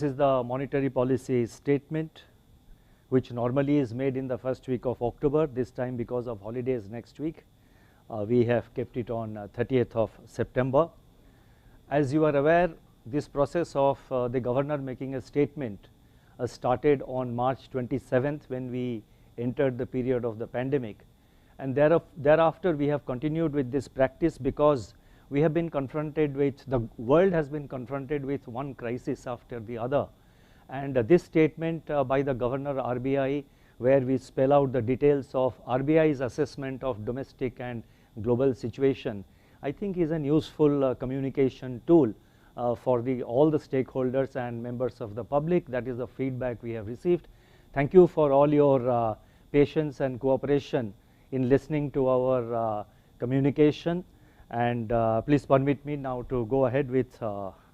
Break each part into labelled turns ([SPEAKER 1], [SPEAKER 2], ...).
[SPEAKER 1] This is the monetary policy statement, which normally is made in the first week of October. This time, because of holidays next week, we have kept it on 30th of September. As you are aware, this process of the governor making a statement started on March 27th when we entered the period of the pandemic, and thereafter we have continued with this practice because we have been confronted with, the world has been confronted with one crisis after the other, and this statement by the governor RBI, where we spell out the details of RBI's assessment of domestic and global situation, I think is an useful communication tool for all the stakeholders and members of the public. That is the feedback we have received. Thank you for all your patience and cooperation in listening to our communication, and please permit me now to go ahead with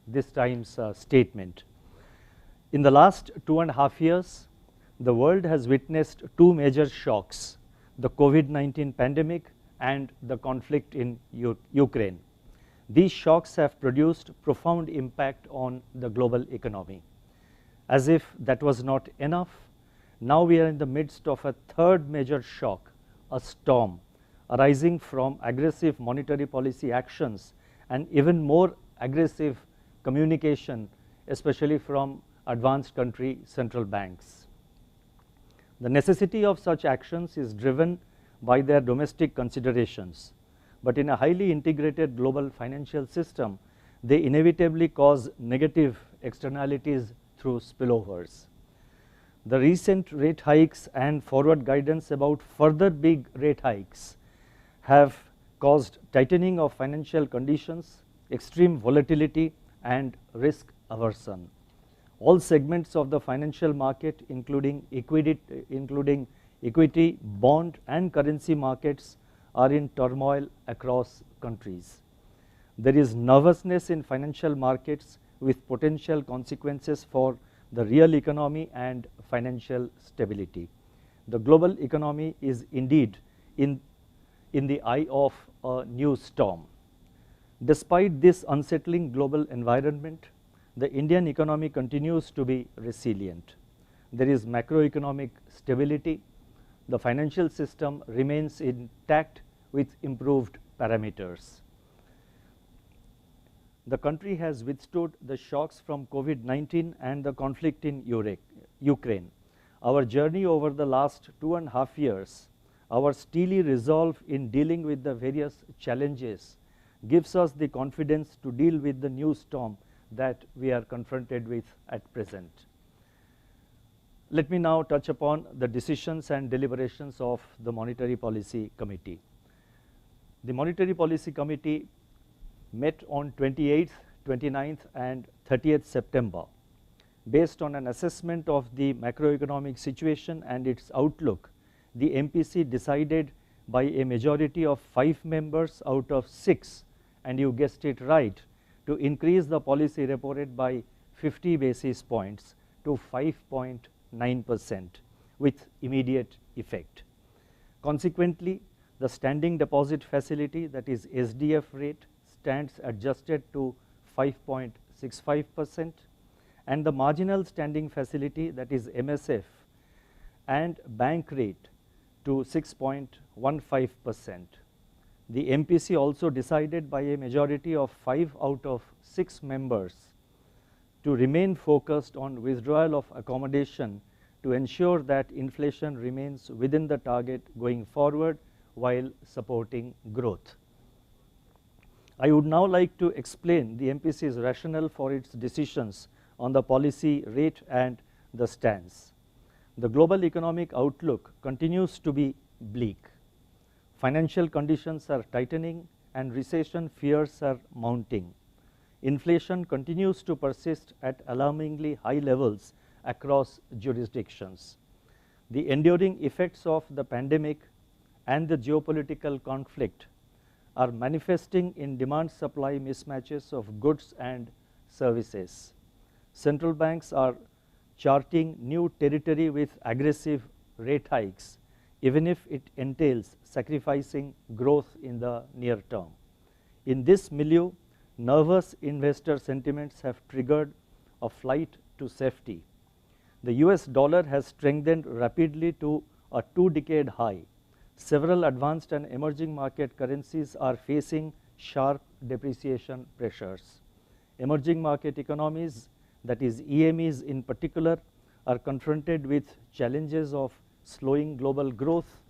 [SPEAKER 1] this time's statement. In the last 2.5 years, the world has witnessed two major shocks: the COVID-19 pandemic and the conflict in Ukraine. These shocks have produced profound impact on the global economy. As if that was not enough, now we are in the midst of a third major shock, a storm arising from aggressive monetary policy actions and even more aggressive communication, especially from advanced country central banks. The necessity of such actions is driven by their domestic considerations, but in a highly integrated global financial system, they inevitably cause negative externalities through spillovers. The recent rate hikes and forward guidance about further big rate hikes have caused tightening of financial conditions, extreme volatility, and risk aversion. All segments of the financial market, including equity, bond, and currency markets, are in turmoil across countries. There is nervousness in financial markets with potential consequences for the real economy and financial stability. The global economy is indeed in the eye of a new storm. Despite this unsettling global environment, the Indian economy continues to be resilient. There is macroeconomic stability. The financial system remains intact with improved parameters. The country has withstood the shocks from COVID-19 and the conflict in Ukraine. Our journey over the last 2.5 years, our steely resolve in dealing with the various challenges, gives us the confidence to deal with the new storm that we are confronted with at present. Let me now touch upon the decisions and deliberations of the Monetary Policy Committee. The Monetary Policy Committee met on 28th, 29th, and 30th September. Based on an assessment of the macroeconomic situation and its outlook, the MPC decided by a majority of 5 members out of 6, and you guessed it right, to increase the policy repo rate by 50 basis points to 5.9% with immediate effect. Consequently, the standing deposit facility, that is SDF rate, stands adjusted to 5.65%, and the marginal standing facility, that is MSF, and bank rate to 6.15%. The MPC also decided by a majority of 5 out of 6 members to remain focused on withdrawal of accommodation to ensure that inflation remains within the target going forward while supporting growth. I would now like to explain the MPC's rationale for its decisions on the policy rate and the stance. The global economic outlook continues to be bleak. Financial conditions are tightening and recession fears are mounting. Inflation continues to persist at alarmingly high levels across jurisdictions. The enduring effects of the pandemic and the geopolitical conflict are manifesting in demand-supply mismatches of goods and services. Central banks are charting new territory with aggressive rate hikes, even if it entails sacrificing growth in the near term. In this milieu, nervous investor sentiments have triggered a flight to safety. The US dollar has strengthened rapidly to a 2-decade high. Several advanced and emerging market currencies are facing sharp depreciation pressures. Emerging market economies, that is EMEs in particular, are confronted with challenges of slowing global growth,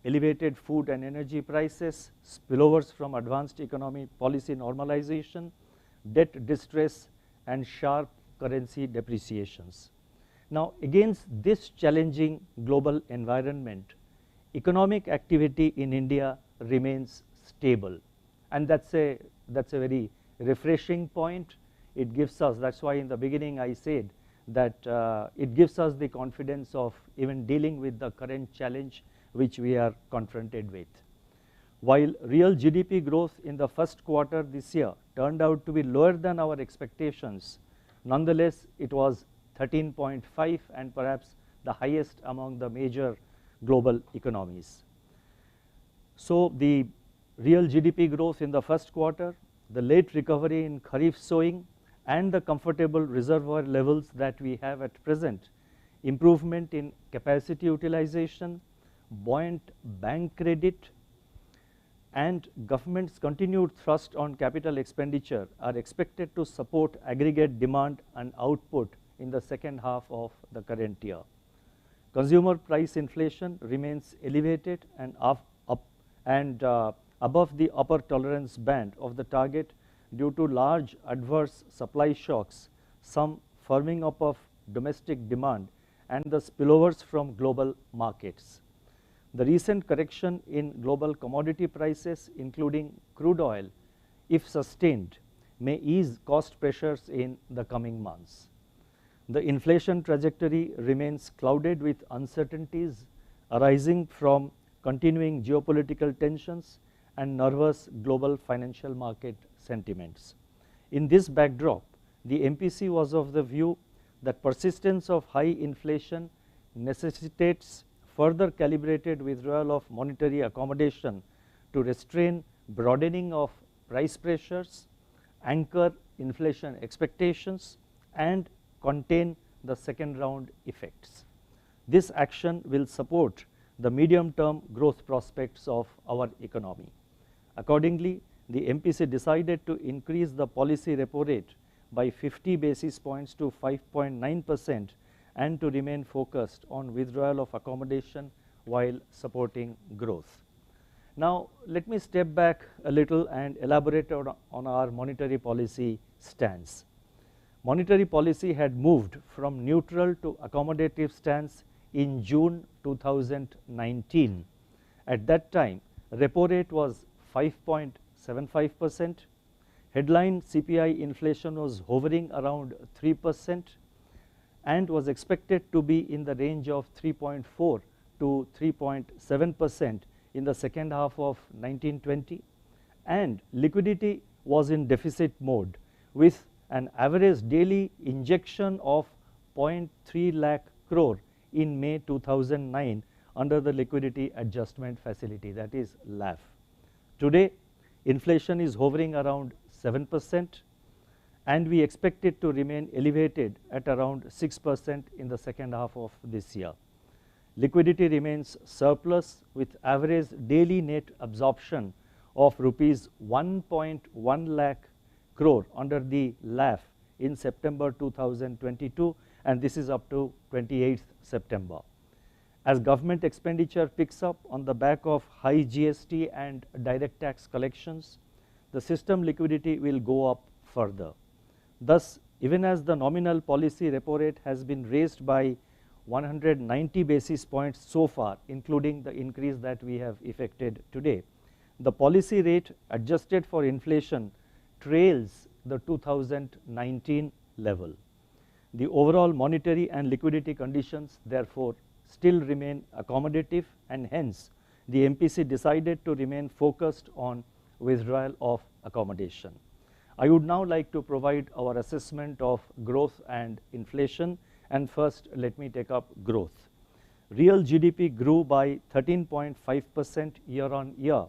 [SPEAKER 1] elevated food and energy prices, spillovers from advanced economic policy normalization, debt distress, and sharp currency depreciations. Now, against this challenging global environment, economic activity in India remains stable, and that's a very refreshing point. It gives us, that's why in the beginning I said that it gives us the confidence of even dealing with the current challenge which we are confronted with. While real GDP growth in the first quarter this year turned out to be lower than our expectations, nonetheless it was 13.5 and perhaps the highest among the major global economies. So the real GDP growth in the first quarter, the late recovery in Kharif sowing, and the comfortable reservoir levels that we have at present, improvement in capacity utilization, buoyant bank credit, and government's continued thrust on capital expenditure are expected to support aggregate demand and output in the second half of the current year. Consumer price inflation remains elevated and above the upper tolerance band of the target due to large adverse supply shocks, some firming up of domestic demand, and the spillovers from global markets. The recent correction in global commodity prices, including crude oil, if sustained, may ease cost pressures in the coming months. The inflation trajectory remains clouded with uncertainties arising from continuing geopolitical tensions and nervous global financial market sentiments. In this backdrop, the MPC was of the view that persistence of high inflation necessitates further calibrated withdrawal of monetary accommodation to restrain broadening of price pressures, anchor inflation expectations, and contain the second round effects. This action will support the medium-term growth prospects of our economy. Accordingly, the MPC decided to increase the policy repo rate by 50 basis points to 5.9% and to remain focused on withdrawal of accommodation while supporting growth. Now, let me step back a little and elaborate on our monetary policy stance. Monetary policy had moved from neutral to accommodative stance in June 2019. At that time, repo rate was 5.75%, headline CPI inflation was hovering around 3% and was expected to be in the range of 3.4 to 3.7% in the second half of 1920, and liquidity was in deficit mode with an average daily injection of 0.3 lakh crore in May 2009 under the Liquidity Adjustment Facility, that is LAF. Today, inflation is hovering around 7% and we expect it to remain elevated at around 6% in the second half of this year. Liquidity remains surplus with average daily net absorption of rupees 1.1 lakh crore under the LAF in September 2022, and this is up to 28th September. As government expenditure picks up on the back of high GST and direct tax collections, the system liquidity will go up further. Thus, even as the nominal policy repo rate has been raised by 190 basis points so far, including the increase that we have effected today, the policy rate adjusted for inflation trails the 2019 level. The overall monetary and liquidity conditions therefore still remain accommodative, and hence the MPC decided to remain focused on withdrawal of accommodation. I would now like to provide our assessment of growth and inflation, and first let me take up growth. Real GDP grew by 13.5% year on year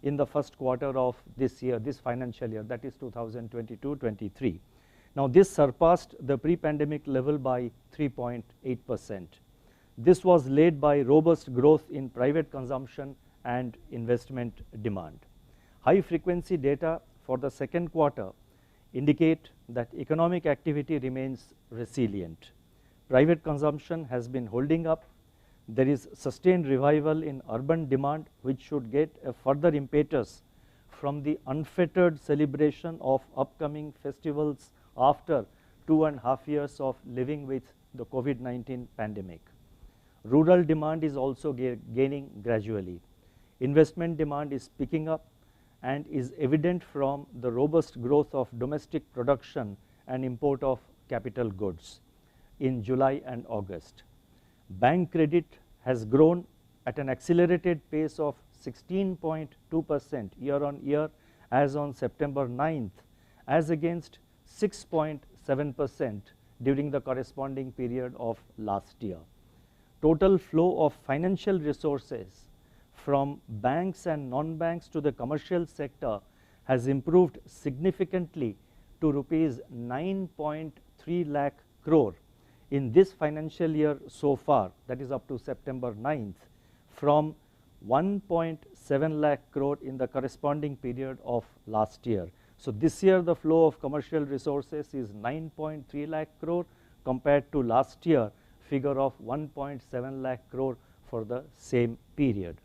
[SPEAKER 1] in the first quarter of this year, this financial year, that is 2022-23. Now this surpassed the pre-pandemic level by 3.8%. This was led by robust growth in private consumption and investment demand. High frequency data for the second quarter indicate that economic activity remains resilient. Private consumption has been holding up. There is sustained revival in urban demand, which should get a further impetus from the unfettered celebration of upcoming festivals after 2.5 years of living with the COVID-19 pandemic. Rural demand is also gaining gradually. Investment demand is picking up and is evident from the robust growth of domestic production and import of capital goods in July and August. Bank credit has grown at an accelerated pace of 16.2% year on year as on September 9th, as against 6.7% during the corresponding period of last year. Total flow of financial resources from banks and non-banks to the commercial sector has improved significantly to rupees 9.3 lakh crore in this financial year so far, that is up to September 9th, from 1.7 lakh crore in the corresponding period of last year. So this year the flow of commercial resources is 9.3 lakh crore compared to last year figure of 1.7 lakh crore for the same period.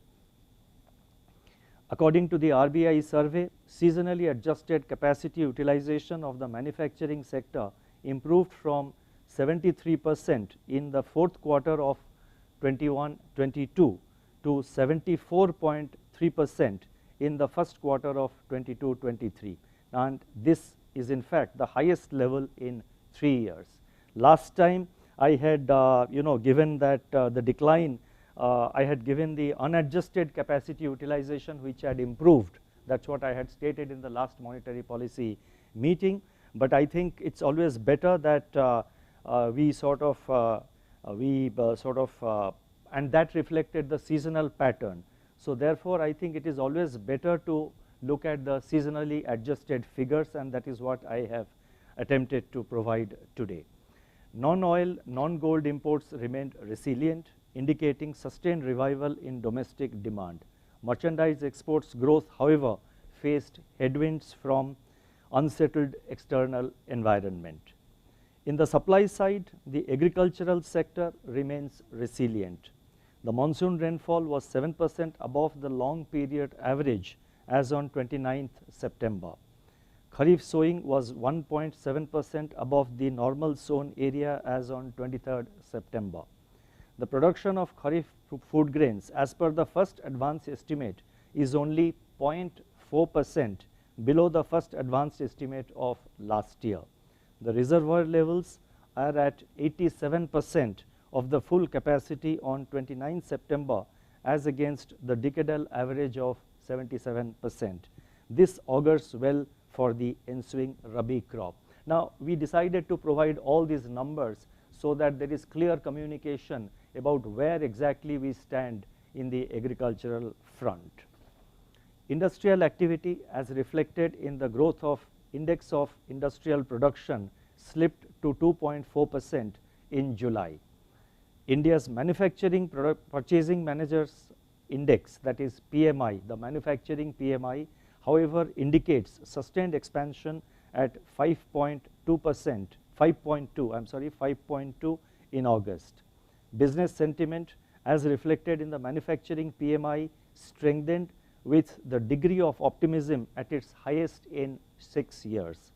[SPEAKER 1] According to the RBI survey, seasonally adjusted capacity utilization of the manufacturing sector improved from 73% in the fourth quarter of 21-22 to 74.3% in the first quarter of 22-23, and this is in fact the highest level in 3 years. Last time I had given that the decline, I had given the unadjusted capacity utilization which had improved. That's what I had stated in the last monetary policy meeting, but I think it's always better that and that reflected the seasonal pattern. So therefore I think it is always better to look at the seasonally adjusted figures, and that is what I have attempted to provide today. Non-oil, non-gold imports remained resilient, indicating sustained revival in domestic demand. Merchandise exports growth, however, faced headwinds from unsettled external environment. In the supply side, the agricultural sector remains resilient. The monsoon rainfall was 7% above the long period average as on 29th September. Kharif sowing was 1.7% above the normal sown area as on 23rd September. The production of Kharif food grains as per the first advance estimate is only 0.4% below the first advanced estimate of last year. The reservoir levels are at 87% of the full capacity on 29 September as against the decadal average of 77%. This augurs well for the ensuing Rabi crop. Now we decided to provide all these numbers so that there is clear communication about where exactly we stand in the agricultural front. Industrial activity, as reflected in the growth of index of industrial production, slipped to 2.4% in July. India's manufacturing purchasing managers index, that is PMI, the manufacturing PMI, however, indicates sustained expansion at 5.2 in August. Business sentiment, as reflected in the manufacturing PMI, strengthened with the degree of optimism at its highest in 6 years.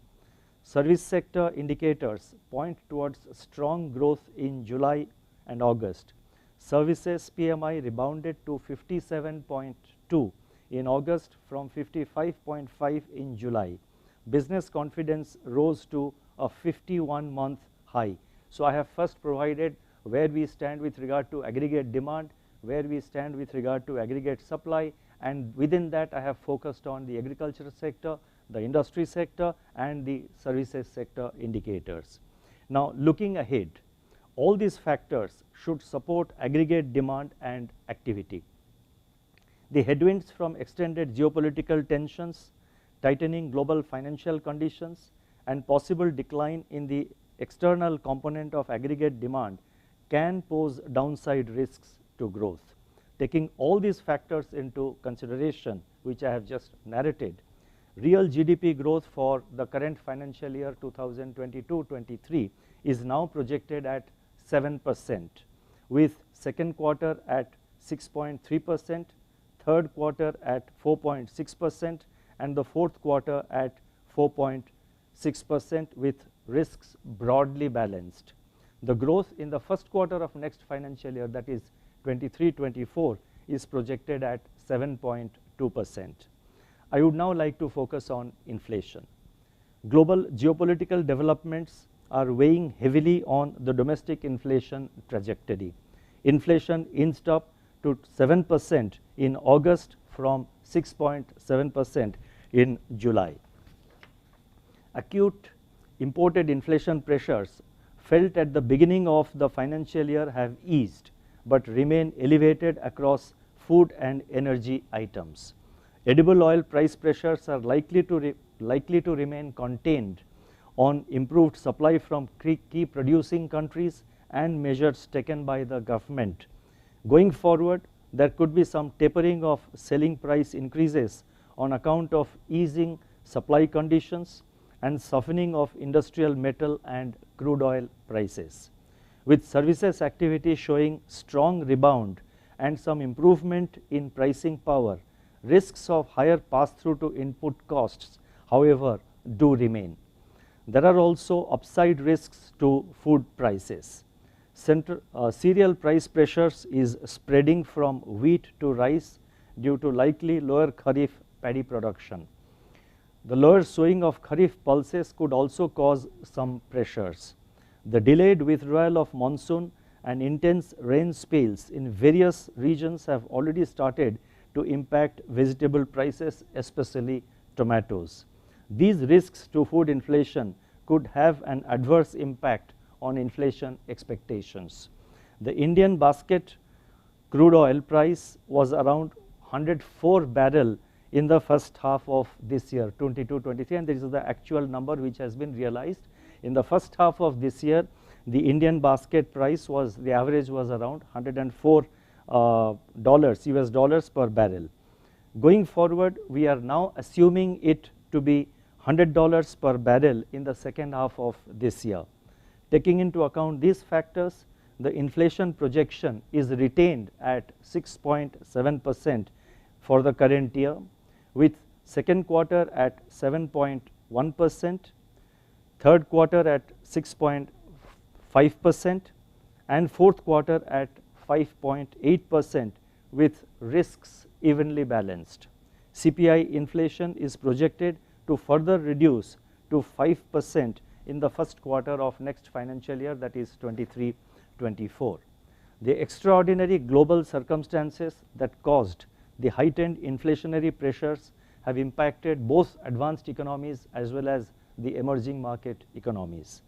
[SPEAKER 1] Service sector indicators point towards strong growth in July and August. Services PMI rebounded to 57.2 in August from 55.5 in July. Business confidence rose to a 51-month high. So I have first provided where we stand with regard to aggregate demand, where we stand with regard to aggregate supply, and within that I have focused on the agricultural sector, the industry sector, and the services sector indicators. Now looking ahead, all these factors should support aggregate demand and activity. The headwinds from extended geopolitical tensions, tightening global financial conditions, and possible decline in the external component of aggregate demand can pose downside risks to growth. Taking all these factors into consideration, which I have just narrated, real GDP growth for the current financial year 2022-23 is now projected at 7%, with second quarter at 6.3%, third quarter at 4.6%, and the fourth quarter at 4.6%, with risks broadly balanced. The growth in the first quarter of next financial year, that is 23-24, is projected at 7.2%. I would now like to focus on inflation. Global geopolitical developments are weighing heavily on the domestic inflation trajectory. Inflation inched up to 7% in August from 6.7% in July. Acute imported inflation pressures felt at the beginning of the financial year have eased, but remain elevated across food and energy items. Edible oil price pressures are likely to remain contained on improved supply from key producing countries and measures taken by the government. Going forward, there could be some tapering of selling price increases on account of easing supply conditions and softening of industrial metal and crude oil prices. With services activity showing strong rebound and some improvement in pricing power, risks of higher pass-through to input costs, however, do remain. There are also upside risks to food prices. Cereal price pressures is spreading from wheat to rice due to likely lower Kharif paddy production. The lower sowing of Kharif pulses could also cause some pressures. The delayed withdrawal of monsoon and intense rain spells in various regions have already started to impact vegetable prices, especially tomatoes. These risks to food inflation could have an adverse impact on inflation expectations. The Indian basket crude oil price was around 104 barrel in the first half of this year 22-23, and this is the actual number which has been realized. In the first half of this year, the Indian basket price was, the average was around $104 US dollars per barrel. Going forward, we are now assuming it to be $100 per barrel in the second half of this year. Taking into account these factors, the inflation projection is retained at 6.7% for the current year, with second quarter at 7.1%, third quarter at 6.5%, and fourth quarter at 5.8%, with risks evenly balanced. CPI inflation is projected to further reduce to 5% in the first quarter of next financial year, that is 23-24. The extraordinary global circumstances that caused the heightened inflationary pressures have impacted both advanced economies as well as the emerging market economies.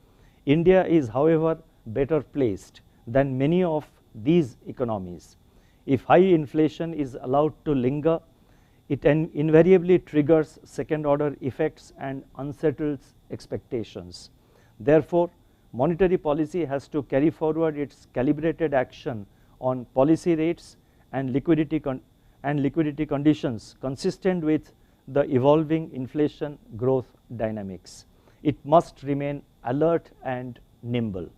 [SPEAKER 1] India is, however, better placed than many of these economies. If high inflation is allowed to linger, it invariably triggers second order effects and unsettles expectations. Therefore, monetary policy has to carry forward its calibrated action on policy rates and liquidity conditions consistent with the evolving inflation growth dynamics. It must remain alert and nimble.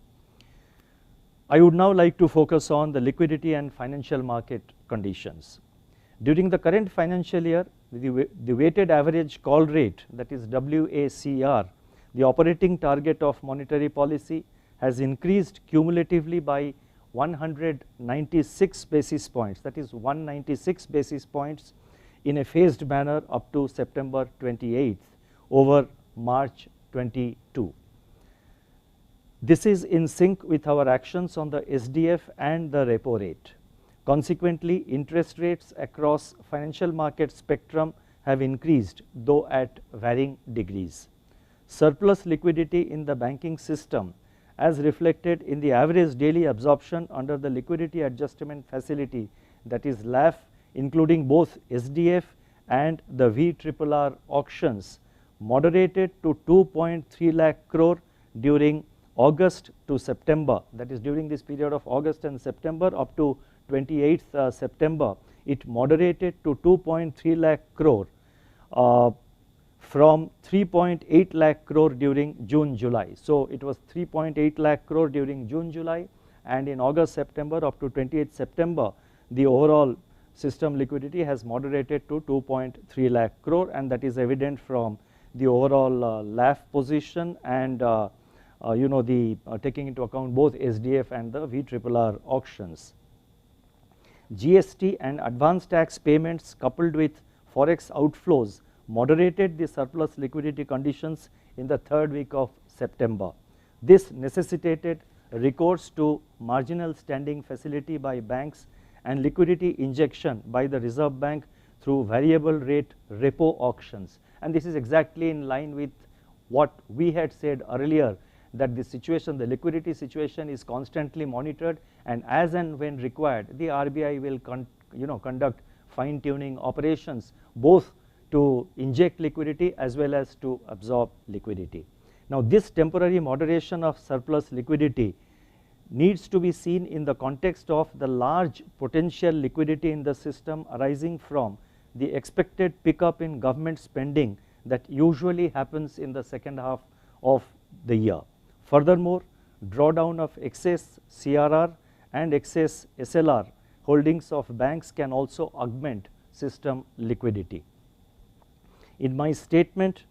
[SPEAKER 1] I would now like to focus on the liquidity and financial market conditions. During the current financial year, the weighted average call rate, that is WACR, the operating target of monetary policy, has increased cumulatively by 196 basis points, that is 196 basis points in a phased manner up to September 28th over March 22. This is in sync with our actions on the SDF and the repo rate. Consequently, interest rates across financial market spectrum have increased, though at varying degrees. Surplus liquidity in the banking system, as reflected in the average daily absorption under the liquidity adjustment facility, that is LAF, including both SDF and the VRRR auctions, moderated to 2.3 lakh crore during August to September, that is during this period of August and September up to 28th September, it moderated to 2.3 lakh crore from 3.8 lakh crore during June, July. So it was 3.8 lakh crore during June, July, and in August, September up to 28th September, the overall system liquidity has moderated to 2.3 lakh crore, and that is evident from the overall LAF position and the taking into account both SDF and the VRRR auctions. GST and advance tax payments coupled with forex outflows moderated the surplus liquidity conditions in the third week of September. This necessitated recourse to marginal standing facility by banks and liquidity injection by the Reserve Bank through variable rate repo auctions, and this is exactly in line with what we had said earlier, that the situation, the liquidity situation is constantly monitored, and as and when required the RBI will conduct fine tuning operations both to inject liquidity as well as to absorb liquidity. Now this temporary moderation of surplus liquidity needs to be seen in the context of the large potential liquidity in the system arising from the expected pickup in government spending that usually happens in the second half of the year. Furthermore, drawdown of excess CRR and excess SLR holdings of banks can also augment system liquidity. In my statement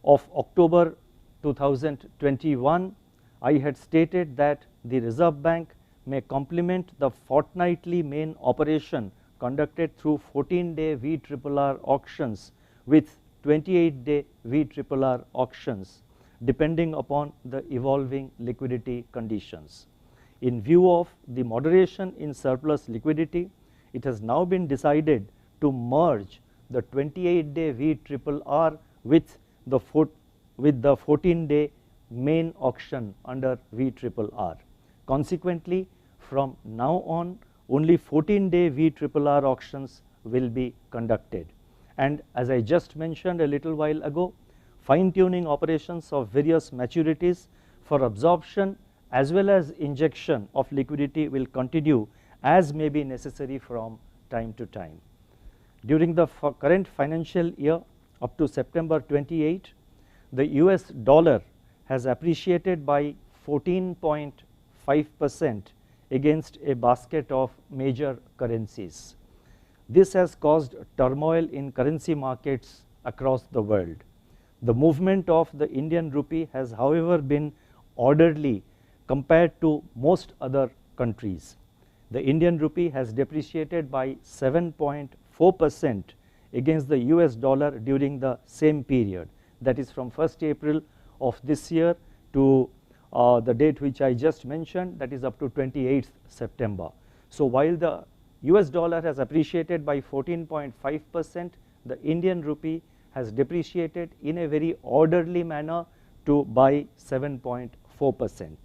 [SPEAKER 1] of October 2021, I had stated that the Reserve Bank may complement the fortnightly main operation conducted through 14-day VRRR auctions with 28-day VRRR auctions depending upon the evolving liquidity conditions. In view of the moderation in surplus liquidity, it has now been decided to merge the 28-day VRRR with the 14-day main auction under VRRR. Consequently, from now on only 14-day VRRR auctions will be conducted, and as I just mentioned a little while ago, fine tuning operations of various maturities for absorption as well as injection of liquidity will continue as may be necessary from time to time. During the current financial year up to September 28, the US dollar has appreciated by 14.5% against a basket of major currencies. This has caused turmoil in currency markets across the world. The movement of the Indian rupee has however been orderly compared to most other countries. The Indian rupee has depreciated by 7.4% against the US dollar during the same period, that is from 1st April of this year to the date which I just mentioned, that is up to 28th September. So while the US dollar has appreciated by 14.5%, the Indian rupee has depreciated in a very orderly manner by 7.4%,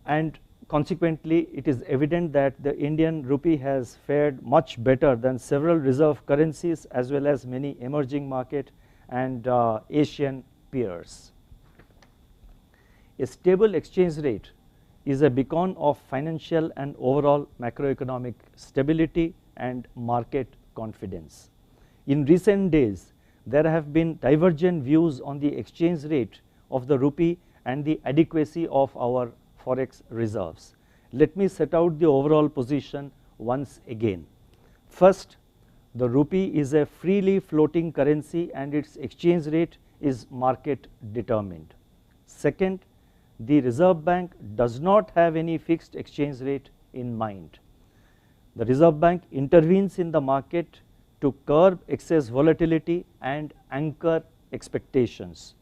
[SPEAKER 1] and consequently it is evident that the Indian rupee has fared much better than several reserve currencies as well as many emerging market and Asian peers. A stable exchange rate is a beacon of financial and overall macroeconomic stability and market confidence. In recent days, there have been divergent views on the exchange rate of the rupee and the adequacy of our forex reserves. Let me set out the overall position once again. First, the rupee is a freely floating currency and its exchange rate is market determined. Second, the Reserve Bank does not have any fixed exchange rate in mind. The Reserve Bank intervenes in the market to curb excess volatility and anchor expectations.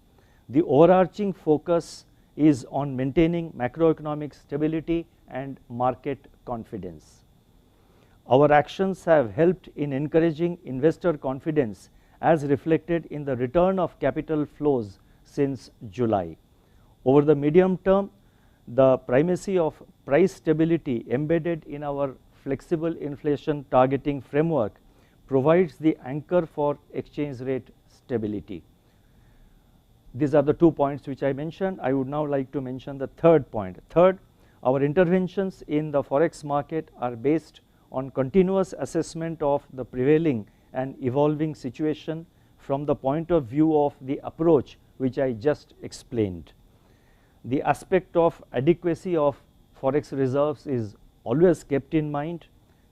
[SPEAKER 1] The overarching focus is on maintaining macroeconomic stability and market confidence. Our actions have helped in encouraging investor confidence as reflected in the return of capital flows since July. Over the medium term, the primacy of price stability embedded in our flexible inflation targeting framework provides the anchor for exchange rate stability. These are the 2 points which I mentioned. I would now like to mention the third point. Third, our interventions in the forex market are based on continuous assessment of the prevailing and evolving situation from the point of view of the approach which I just explained. The aspect of adequacy of forex reserves is always kept in mind.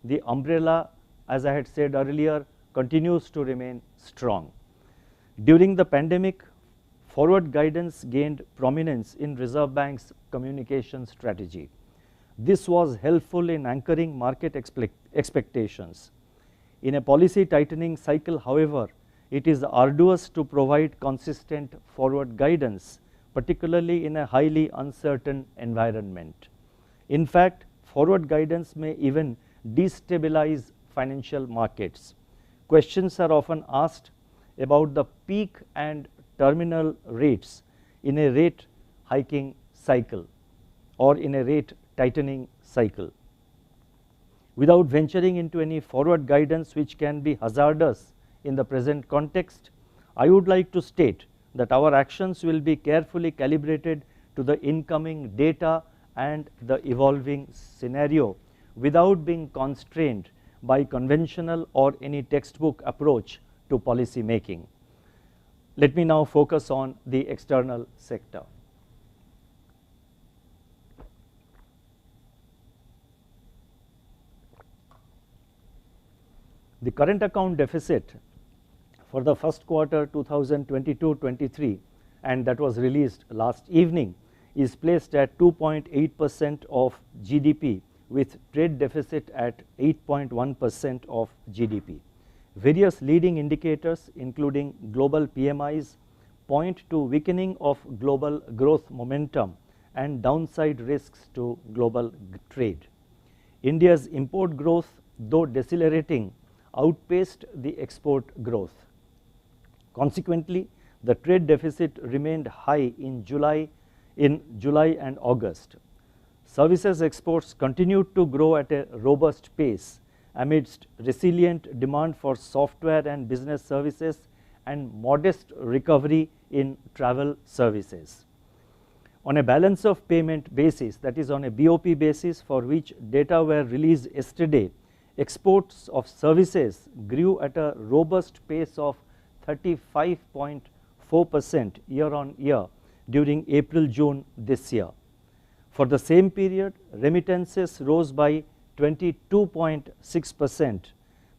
[SPEAKER 1] The umbrella, as I had said earlier, continues to remain strong. During the pandemic, forward guidance gained prominence in Reserve Bank's communication strategy. This was helpful in anchoring market expectations. In a policy tightening cycle, however, it is arduous to provide consistent forward guidance, particularly in a highly uncertain environment. In fact, forward guidance may even destabilize financial markets. Questions are often asked about the peak and terminal rates in a rate hiking cycle or in a rate tightening cycle. Without venturing into any forward guidance which can be hazardous in the present context, I would like to state that our actions will be carefully calibrated to the incoming data and the evolving scenario without being constrained by conventional or any textbook approach to policy making. Let me now focus on the external sector. The current account deficit for the first quarter 2022-23, and that was released last evening, is placed at 2.8% of GDP, with trade deficit at 8.1% of GDP. Various leading indicators, including global PMIs, point to weakening of global growth momentum and downside risks to global trade. India's import growth, though decelerating, outpaced the export growth. Consequently, the trade deficit remained high in July and August. Services exports continued to grow at a robust pace amidst resilient demand for software and business services and modest recovery in travel services. On a balance of payment basis, that is on a BOP basis, for which data were released yesterday, exports of services grew at a robust pace of 35.4% year on year during April-June this year. For the same period, remittances rose by 22.6%.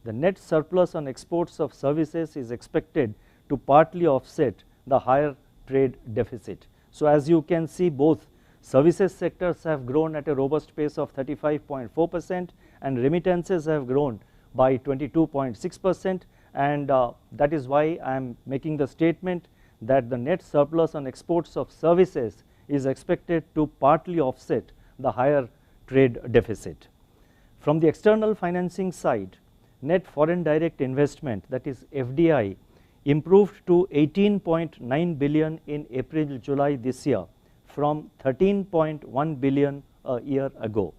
[SPEAKER 1] The net surplus on exports of services is expected to partly offset the higher trade deficit. So as you can see, both services sectors have grown at a robust pace of 35.4% and remittances have grown by 22.6%, and that is why I am making the statement that the net surplus on exports of services is expected to partly offset the higher trade deficit. From the external financing side, net foreign direct investment, that is FDI, improved to 18.9 billion in April-July this year from 13.1 billion a year ago.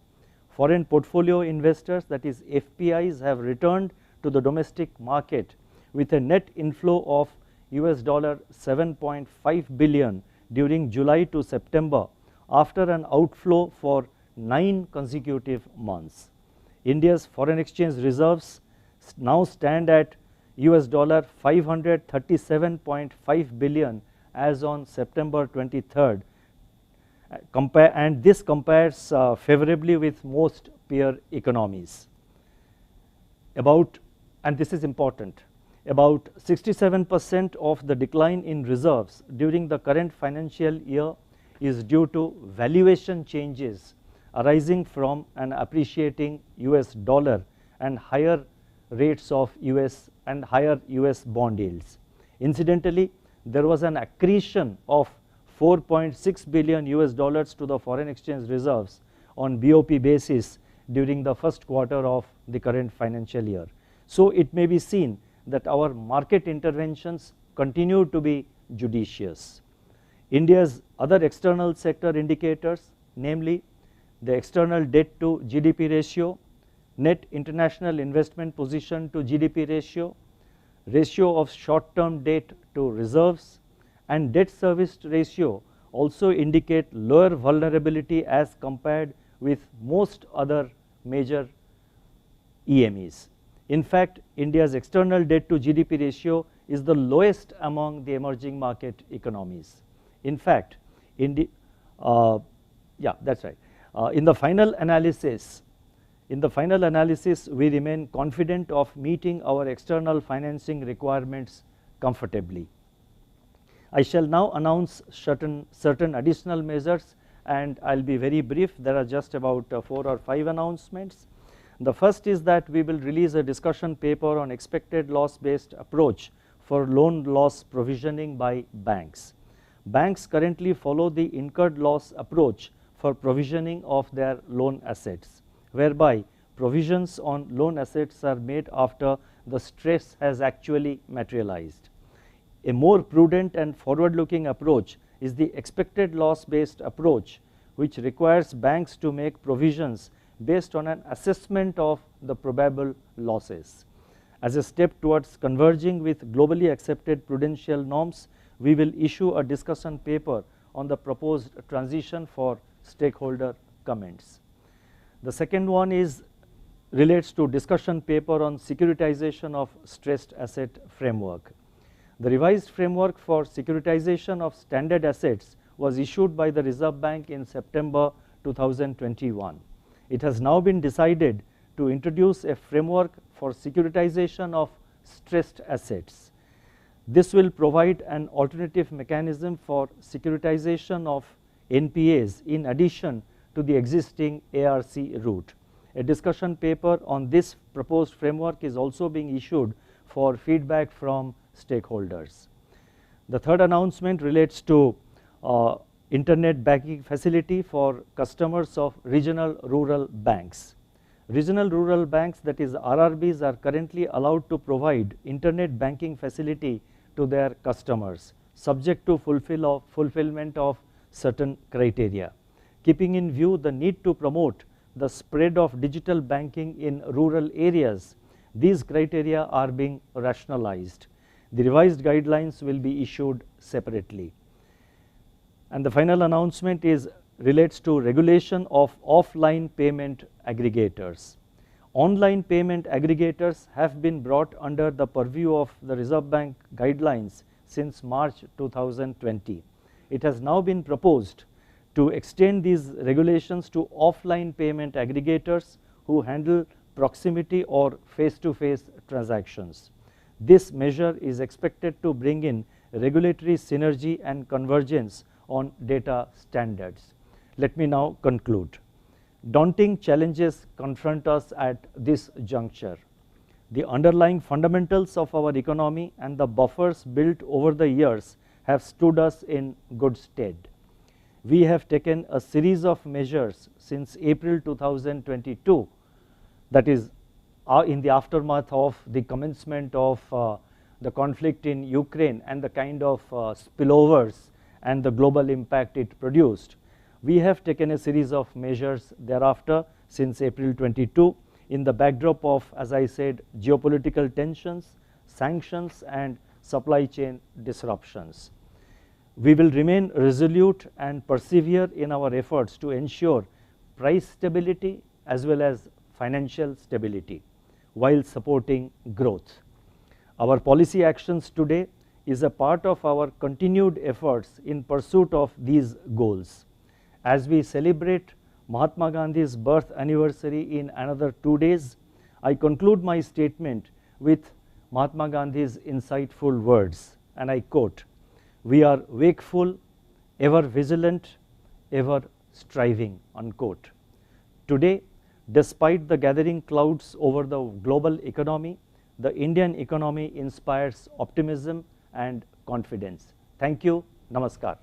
[SPEAKER 1] Foreign portfolio investors, that is FPIs, have returned to the domestic market with a net inflow of $7.5 billion during July to September after an outflow for 9 consecutive months. India's foreign exchange reserves now stand at $537.5 billion as on September 23rd, and this compares favorably with most peer economies. And this is important, about 67% of the decline in reserves during the current financial year is due to valuation changes arising from an appreciating US dollar and higher rates of US and higher US bond yields. Incidentally, there was an accretion of $4.6 billion to the foreign exchange reserves on BOP basis during the first quarter of the current financial year. So it may be seen that our market interventions continue to be judicious. India's other external sector indicators, namely the external debt to GDP ratio, net international investment position to GDP ratio, ratio of short-term debt to reserves, and debt service ratio also indicate lower vulnerability as compared with most other major EMEs. In fact, India's external debt to GDP ratio is the lowest among the emerging market economies. In fact, in the final analysis, we remain confident of meeting our external financing requirements comfortably. I shall now announce certain additional measures, and I'll be very brief. There are just about 4 or 5 announcements. The first is that we will release a discussion paper on expected loss based approach for loan loss provisioning by banks. Banks currently follow the incurred loss approach for provisioning of their loan assets, whereby provisions on loan assets are made after the stress has actually materialized. A more prudent and forward-looking approach is the expected loss-based approach, which requires banks to make provisions based on an assessment of the probable losses. As a step towards converging with globally accepted prudential norms, we will issue a discussion paper on the proposed transition for stakeholder comments. The second one relates to discussion paper on securitization of stressed asset framework. The revised framework for securitization of standard assets was issued by the Reserve Bank in September 2021. It has now been decided to introduce a framework for securitization of stressed assets. This will provide an alternative mechanism for securitization of NPAs in addition to the existing ARC route. A discussion paper on this proposed framework is also being issued for feedback from stakeholders. The third announcement relates to internet banking facility for customers of regional rural banks. Regional rural banks, that is RRBs, are currently allowed to provide internet banking facility to their customers, subject to fulfillment of certain criteria. Keeping in view the need to promote the spread of digital banking in rural areas, these criteria are being rationalized. The revised guidelines will be issued separately. And the final announcement relates to regulation of offline payment aggregators. Online payment aggregators have been brought under the purview of the Reserve Bank guidelines since March 2020. It has now been proposed to extend these regulations to offline payment aggregators who handle proximity or face-to-face transactions. This measure is expected to bring in regulatory synergy and convergence on data standards. Let me now conclude. Daunting challenges confront us at this juncture. The underlying fundamentals of our economy and the buffers built over the years have stood us in good stead. We have taken a series of measures since April 2022, that is in the aftermath of the commencement of the conflict in Ukraine and the kind of spillovers and the global impact it produced. We have taken a series of measures thereafter since April 22 in the backdrop of, as I said, geopolitical tensions, sanctions and supply chain disruptions. We will remain resolute and persevere in our efforts to ensure price stability as well as financial stability while supporting growth. Our policy actions today is a part of our continued efforts in pursuit of these goals. As we celebrate Mahatma Gandhi's birth anniversary in another 2 days, I conclude my statement with Mahatma Gandhi's insightful words, and I quote, "We are wakeful, ever vigilant, ever striving," unquote. Today, despite the gathering clouds over the global economy, the Indian economy inspires optimism and confidence. Thank you. Namaskar.